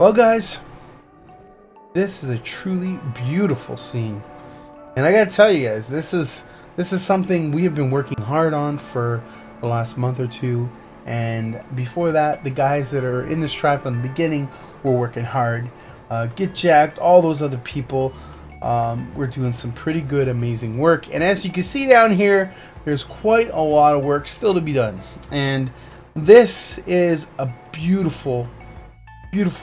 Well, guys, this is a truly beautiful scene, and I gotta tell you guys, this is something we have been working hard on for the last month or two. And before that, the guys that are in this tribe from the beginning were working hard. Get Jacked, all those other people, we're doing some pretty good, amazing work. And as you can see down here, there's quite a lot of work still to be done. And this is a beautiful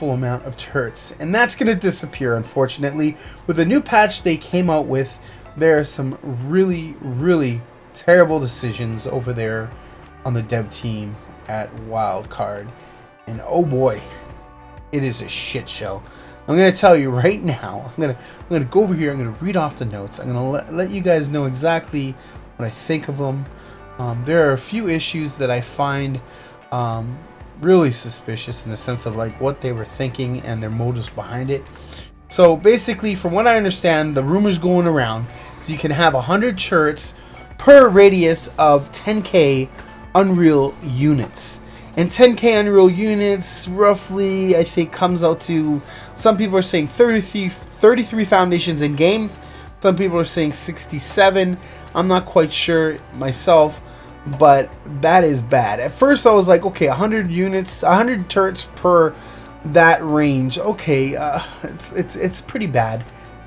amount of turrets, and that's going to disappear, unfortunately. With the new patch they came out with, there are some really terrible decisions over there on the dev team at Wildcard, and oh boy, it is a shit show. I'm going to tell you right now. I'm going to go over here. I'm going to read off the notes. I'm going to let you guys know exactly what I think of them. There are a few issues that I find really suspicious in the sense of like what they were thinking and their motives behind it. So basically, from what I understand, the rumors going around is you can have 100 turrets per radius of 10k Unreal units. And 10k Unreal units roughly, I think, comes out to, some people are saying 33 foundations in game. Some people are saying 67. I'm not quite sure myself, but that is bad. At first I was like, okay, 100 units, 100 turrets per that range. Okay, it's pretty bad.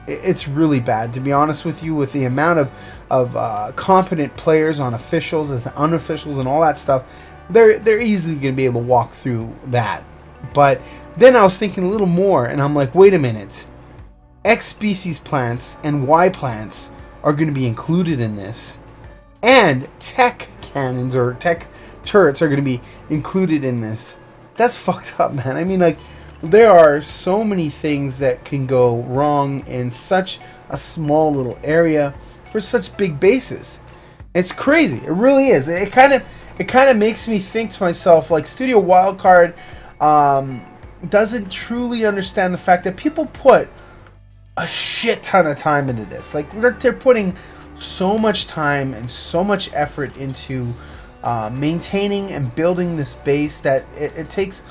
It's really bad, to be honest with you, with the amount of competent players on officials and unofficials and all that stuff. They're easily going to be able to walk through that. But then I was thinking a little more, and I'm like, wait a minute. X species plants and Y plants are going to be included in this. And tech cannons or tech turrets are going to be included in this. That's fucked up, man. I mean, like, there are so many things that can go wrong in such a small little area for such big bases. It's crazy. It really is. It kind of makes me think to myself, like, Studio Wildcard doesn't truly understand the fact that people put a shit ton of time into this. Like, they're putting so much time and so much effort into maintaining and building this base that it takes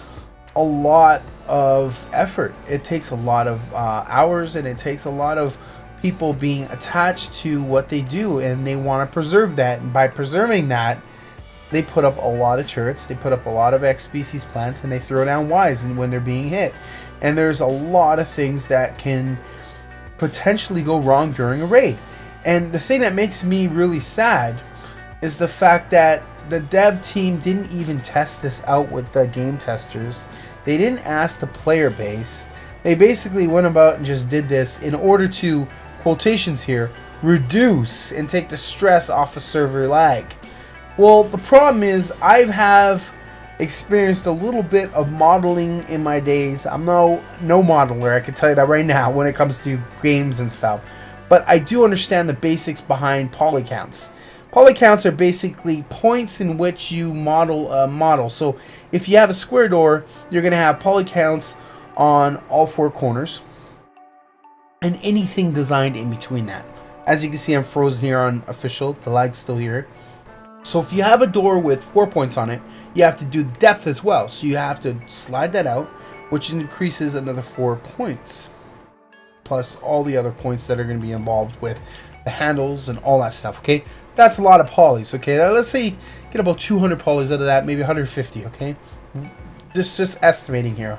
a lot of effort. It takes a lot of hours, and it takes a lot of people being attached to what they do, and they want to preserve that. And by preserving that, they put up a lot of turrets, they put up a lot of X species plants, and they throw down Ys and when they're being hit. And there's a lot of things that can potentially go wrong during a raid. And the thing that makes me really sad is the fact that the dev team didn't even test this out with the game testers. They didn't ask the player base. They basically went about and just did this in order to, quotations here, reduce and take the stress off of server lag. Well, the problem is I have experienced a little bit of modeling in my days. I'm no modeler, I can tell you that right now, when it comes to games and stuff. But I do understand the basics behind polycounts. Polycounts are basically points in which you model a model. So if you have a square door, you're going to have polycounts on all four corners and anything designed in between that. As you can see, I'm frozen here on official. The lag's still here. So if you have a door with 4 points on it, you have to do the depth as well. So you have to slide that out, which increases another 4 points. Plus all the other points that are going to be involved with the handles and all that stuff, okay? That's a lot of polys, okay? Now, let's say you get about 200 polys out of that, maybe 150, okay? Just estimating here.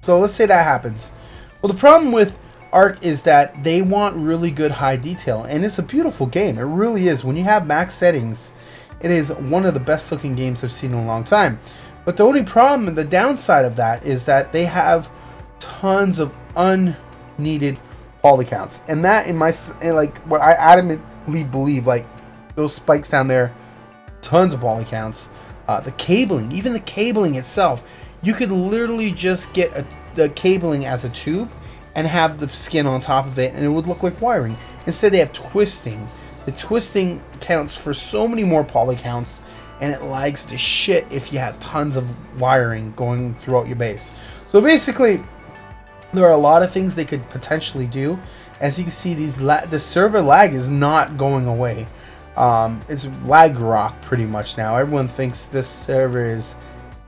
So let's say that happens. Well, the problem with Ark is that they want really good high detail, and it's a beautiful game. It really is. When you have max settings, it is one of the best looking games I've seen in a long time. But the only problem and the downside of that is that they have tons of unneeded polycounts, and that in like what I adamantly believe, like those spikes down there, tons of polycounts. The cabling, even the cabling itself, you could literally just get the cabling as a tube and have the skin on top of it, and it would look like wiring. Instead, they have twisting. The twisting counts for so many more polycounts, and it lags to shit if you have tons of wiring going throughout your base. So basically, there are a lot of things they could potentially do. As you can see, the server lag is not going away. It's lag rock pretty much now. Everyone thinks this server is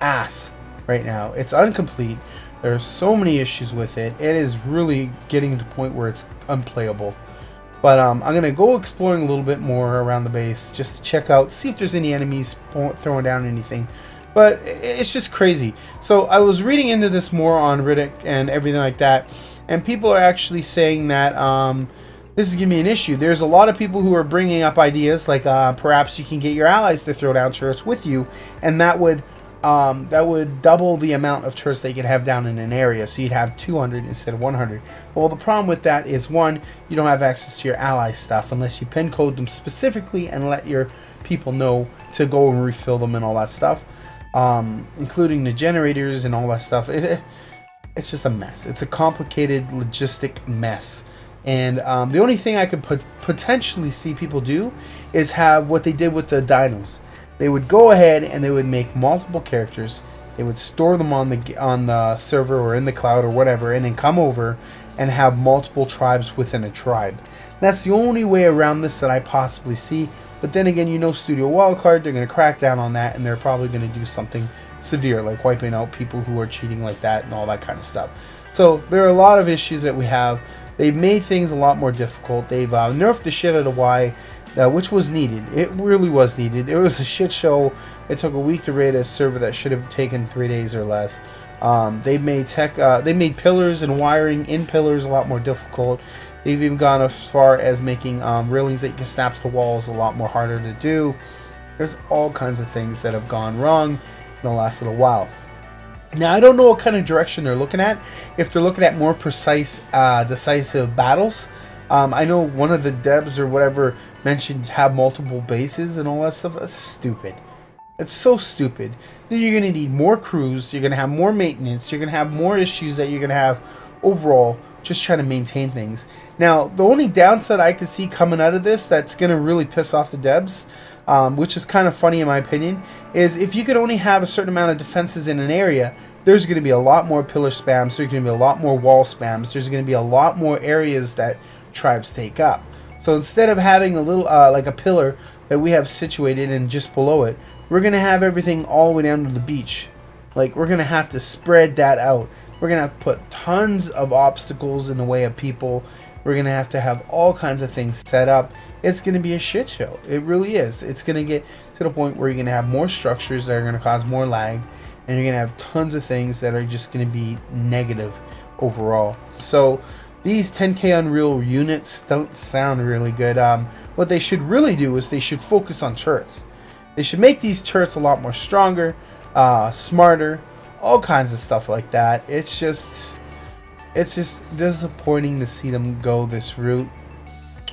ass right now. It's incomplete. There are so many issues with it. It is really getting to the point where it's unplayable. But I'm going to go exploring a little bit more around the base just to check out, see if there's any enemies throwing down anything. But it's just crazy. So I was reading into this more on Reddit and everything like that, and people are actually saying that this is going to be an issue. There's a lot of people who are bringing up ideas like perhaps you can get your allies to throw down turrets with you, and that would double the amount of turrets they could have down in an area, so you'd have 200 instead of 100. Well, the problem with that is, one, you don't have access to your ally stuff unless you pin code them specifically and let your people know to go and refill them and all that stuff, including the generators and all that stuff. It's just a mess. It's a complicated logistic mess. And the only thing I could potentially see people do is have what they did with the dinos. They would go ahead and they would make multiple characters. They would store them on the server or in the cloud or whatever, and then come over and have multiple tribes within a tribe. That's the only way around this that I possibly see. But then again, you know, Studio Wildcard, they're going to crack down on that, and they're probably going to do something severe, like wiping out people who are cheating like that and all that kind of stuff. So there are a lot of issues that we have. They've made things a lot more difficult. They've nerfed the shit out of Y, which was needed. It really was needed. It was a shit show. It took a week to raid a server that should have taken 3 days or less. They made pillars and wiring in pillars a lot more difficult. They've even gone as far as making railings that you can snap to the walls a lot more harder to do. There's all kinds of things that have gone wrong in the last little while. Now, I don't know what kind of direction they're looking at. If they're looking at more precise, decisive battles. I know one of the devs or whatever mentioned have multiple bases and all that stuff. That's stupid. It's so stupid. Then you're going to need more crews. You're going to have more maintenance. You're going to have more issues that you're going to have overall just trying to maintain things. Now, the only downside I could see coming out of this that's going to really piss off the devs, which is kind of funny in my opinion, is if you could only have a certain amount of defenses in an area, there's going to be a lot more pillar spams. There's going to be a lot more wall spams. There's going to be a lot more areas that tribes take up. So instead of having a little like a pillar that we have situated and just below it, we're going to have everything all the way down to the beach. Like, we're going to have to spread that out. We're going to have to put tons of obstacles in the way of people. We're going to have all kinds of things set up. It's going to be a shit show. It really is. It's going to get to the point where you're going to have more structures that are going to cause more lag, and you're going to have tons of things that are just going to be negative overall. So these 10K Unreal units don't sound really good. What they should really do is they should focus on turrets. They should make these turrets a lot more stronger, smarter, all kinds of stuff like that. It's just disappointing to see them go this route.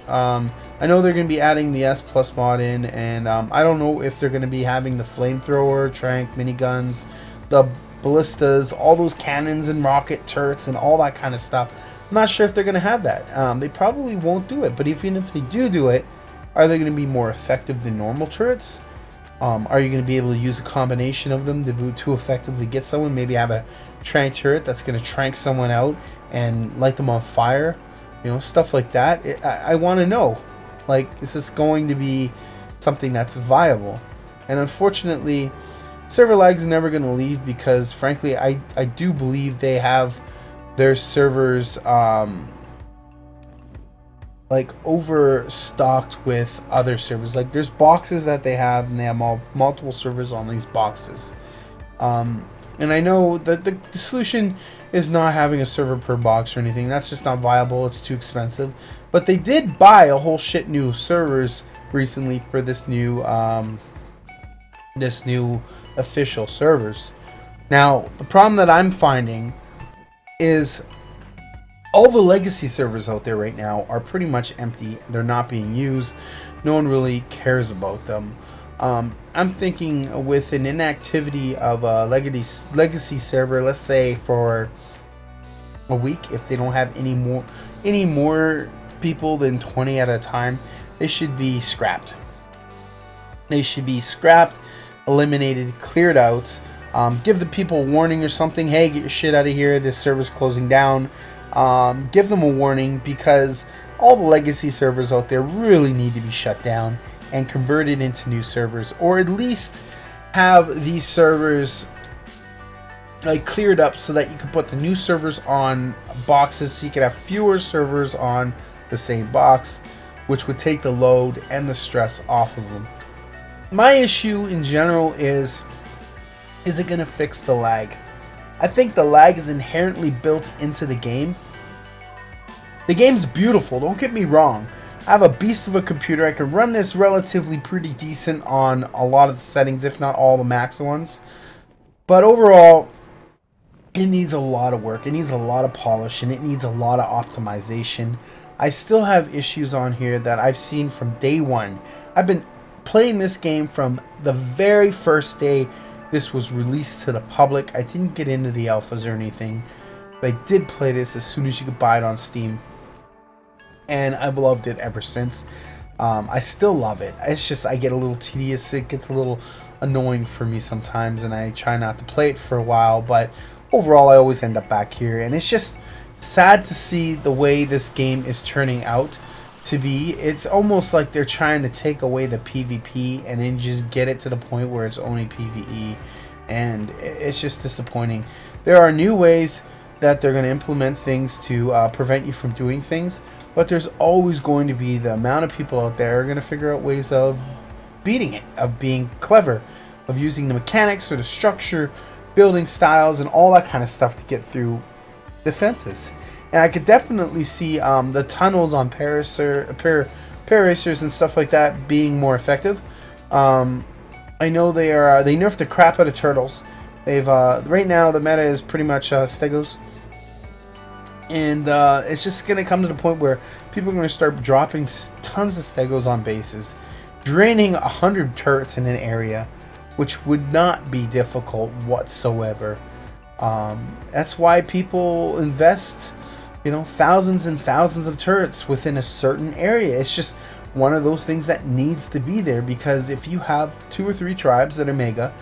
I know they're going to be adding the S Plus mod in, and I don't know if they're going to be having the flamethrower, trank, miniguns, the ballistas, all those cannons and rocket turrets and all that kind of stuff. I'm not sure if they're going to have that. They probably won't do it, but even if they do it, are they going to be more effective than normal turrets? Are you going to be able to use a combination of them to effectively get someone? Maybe have a trank turret that's going to trank someone out and light them on fire, you know, stuff like that. I want to know, like, is this going to be something that's viable? And unfortunately, server lag's never going to leave, because frankly I do believe they have their servers like overstocked with other servers. Like, there's boxes that they have, and they have multiple servers on these boxes. And I know that the solution is not having a server per box or anything. That's just not viable. It's too expensive. But they did buy a whole shit new servers recently for this new official servers. Now, the problem that I'm finding is all the legacy servers out there right now are pretty much empty. They're not being used. No one really cares about them. I'm thinking with an inactivity of a legacy server, let's say for a week, if they don't have any more people than 20 at a time, they should be scrapped. They should be scrapped, eliminated, cleared out. Give the people warning or something. Hey, get your shit out of here. This server's closing down. Give them a warning, because all the legacy servers out there really need to be shut down and converted into new servers, or at least have these servers like cleared up so that you could put the new servers on boxes, so you could have fewer servers on the same box, which would take the load and the stress off of them. My issue in general is it going to fix the lag? I think the lag is inherently built into the game. The game's beautiful, don't get me wrong. I have a beast of a computer. I can run this relatively pretty decent on a lot of the settings, if not all the max ones. But overall, it needs a lot of work. It needs a lot of polish, and it needs a lot of optimization. I still have issues on here that I've seen from day one. I've been playing this game from the very first day this was released to the public. I didn't get into the alphas or anything, but I did play this as soon as you could buy it on Steam. And I've loved it ever since. I still love it. It's just I get a little tedious. It gets a little annoying for me sometimes, and I try not to play it for a while. But overall, I always end up back here. And it's just sad to see the way this game is turning out to be. It's almost like they're trying to take away the PvP and then just get it to the point where it's only PvE. And it's just disappointing. There are new ways that they're going to implement things to prevent you from doing things. But there's always going to be the amount of people out there who are going to figure out ways of beating it, of being clever, of using the mechanics or the structure, building styles, and all that kind of stuff to get through defenses. And I could definitely see the tunnels on paracers and stuff like that being more effective. I know they nerfed the crap out of turtles. They've right now the meta is pretty much stegos. And it's just going to come to the point where people are going to start dropping tons of stegos on bases, draining 100 turrets in an area, which would not be difficult whatsoever. That's why people invest, thousands and thousands of turrets within a certain area. It's just one of those things that needs to be there, because if you have 2 or 3 tribes that are mega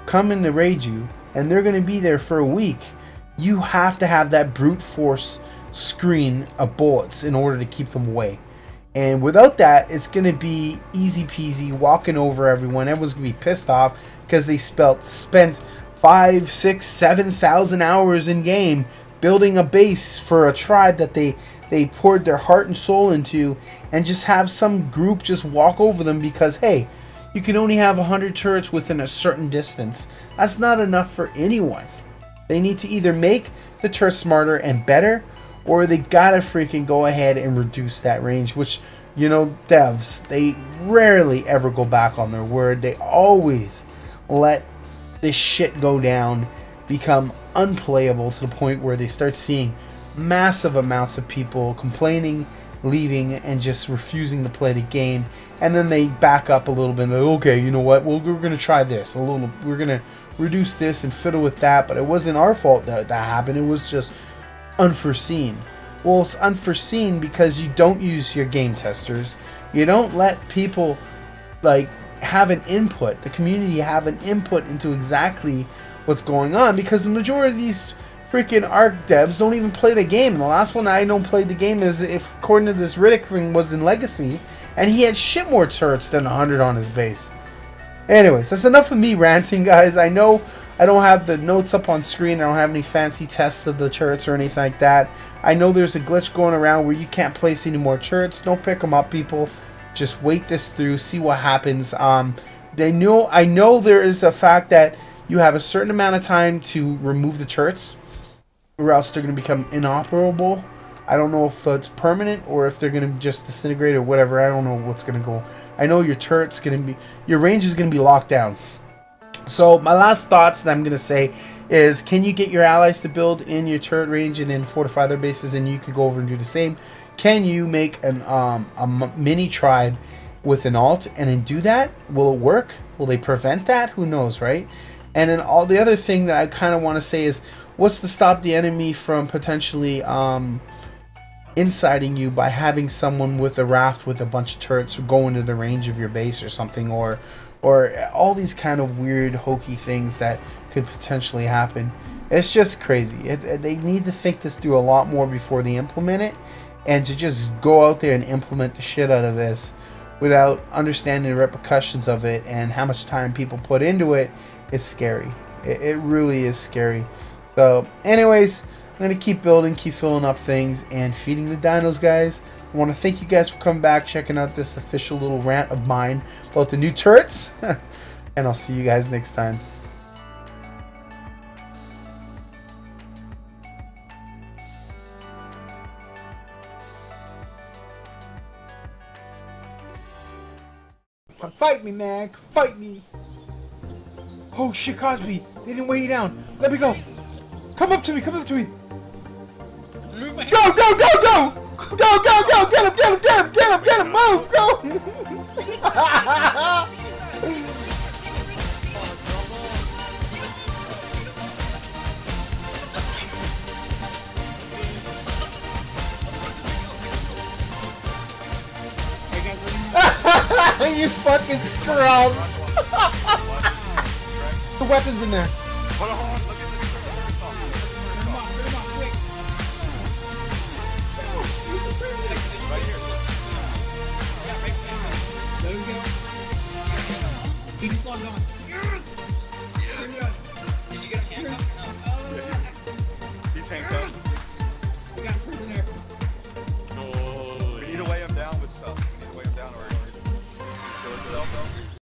come in to raid you, and they're going to be there for a week, you have to have that brute force screen of bullets in order to keep them away. And without that, it's going to be easy peasy, walking over everyone. Everyone's going to be pissed off because they spent 5, 6, 7,000 hours in game building a base for a tribe that they poured their heart and soul into, and just have some group just walk over them because, hey, you can only have 100 turrets within a certain distance. That's not enough for anyone. They need to either make the turret smarter and better, or they gotta freaking go ahead and reduce that range, which, devs, they rarely ever go back on their word. They always let this shit go down, become unplayable to the point where they start seeing massive amounts of people complaining, leaving, and just refusing to play the game. And then they back up a little bit and they're, okay, you know what, we're gonna try this a little, we're gonna reduce this and fiddle with that. But it wasn't our fault that happened. It was just unforeseen. Well, it's unforeseen because you don't use your game testers. You don't let people have an input, the community have an input into exactly what's going on, because the majority of these freaking Ark devs don't even play the game. And the last one I know played the game is, if according to this Riddick thing, was in Legacy, and he had shit more turrets than 100 on his base. Anyways, that's enough of me ranting, guys. I know I don't have the notes up on screen. I don't have any fancy tests of the turrets or anything like that. I know there's a glitch going around where you can't place any more turrets. Don't pick them up, people. Just wait this through, see what happens. I know there is a fact that you have a certain amount of time to remove the turrets, or else they're going to become inoperable. I don't know if that's permanent or if they're going to just disintegrate or whatever. I don't know what's going to go. I know your turret's going to be, your range is going to be locked down. So my last thoughts that I'm going to say is, can you get your allies to build in your turret range and then fortify their bases, and you could go over and do the same? Can you make a mini tribe with an alt and then do that? Will it work? Will they prevent that? Who knows, right? And then all the other thing that I kind of want to say is, what's to stop the enemy from potentially inciting you by having someone with a raft with a bunch of turrets go into the range of your base or something, or all these kind of weird hokey things that could potentially happen. It's just crazy. They need to think this through a lot more before they implement it, and to just go out there and implement the shit out of this without understanding the repercussions of it and how much time people put into it, it's scary. It really is scary. So, anyways, I'm going to keep building, keep filling up things, and feeding the dinos, guys. I want to thank you guys for coming back, checking out this official little rant of mine about the new turrets. And I'll see you guys next time. Fight me, man. Fight me. Oh, shit, Cosby. They didn't weigh you down. Let me go. Come up to me. Come up to me. Go, go, go, go. Go, go, go. Get him, get him, get him, get him, get him. Move, go. You fucking scrubs! The weapons in there. He just logged on. Yes! Did you get him handcuffed? He's handcuffed.